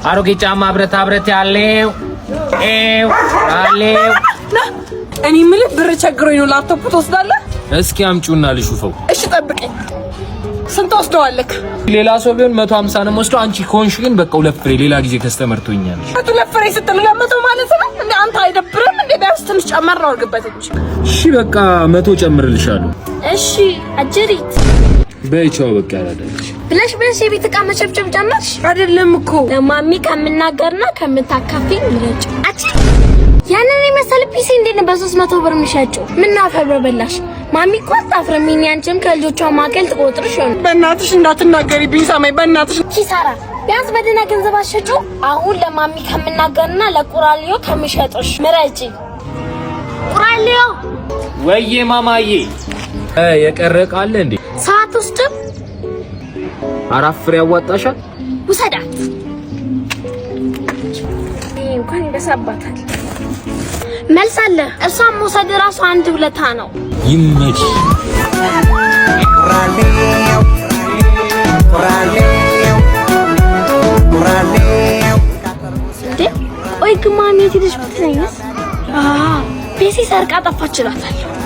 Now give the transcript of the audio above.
አሮጌ ጫማ ብረት ያለው አለው እኔ ምን ብር ቸግሮኝ ነው ላፕቶፕ ትወስዳለህ? እስኪ አምጪውና ልሹፈው። እሺ ጠብቀኝ። ስንት ወስደዋለክ? ሌላ ሰው ቢሆን 150 ነው ወስዶ፣ አንቺ ኮንሽ ግን በቃ 2 ፍሬ ሌላ ጊዜ ከስተመርቶኛል። 2 ፍሬ ስትል 100 ማለት ነው እንዴ? አንተ አይደብርም እንዴ? ቢያንስ ትንሽ ጨመር ነው አድርግበት እንጂ። እሺ በቃ 100 ጨምርልሻለሁ። እሺ አጀሪት በይቻው በቃ ያላደረች ብለሽ የቤት ዕቃ መጨብጨብ ጀመርሽ አይደለም እኮ ለማሚ ከምናገርና ከምታካፊኝ ምረጭ። አቺ ያንን የመሰለ ፒሲ እንዴት በ300 ብር ምሸጨው? ምን አፈር በላሽ? ማሚ እኮ አታፍርም። ያንቺም ከልጆቿ ማከል ትቆጥርሽ ነው። በእናትሽ እንዳትናገሪ ቢሳማይ፣ በእናትሽ ኪሳራ። ቢያንስ በደህና ገንዘብ አሸጪው። አሁን ለማሚ ከምናገርና ለቁራሊዮ ከምሸጥሽ ምረጪ። ቁራሊዮ ወይዬ ማማዬ የቀረ ቃል እንዴ? ሰዓት ውስጥ 4 ፍሬ ያዋጣሻል። ውሰዳት። እንኳን ይደሳባታል። መልስ አለ። እሷም መውሰድ ራሱ አንድ ውለታ ነው። ይመች ቆይ ግማሜ ትልሽ ብትነኝስ? ፔሲ ሰርቃ ጠፋችላታለሁ።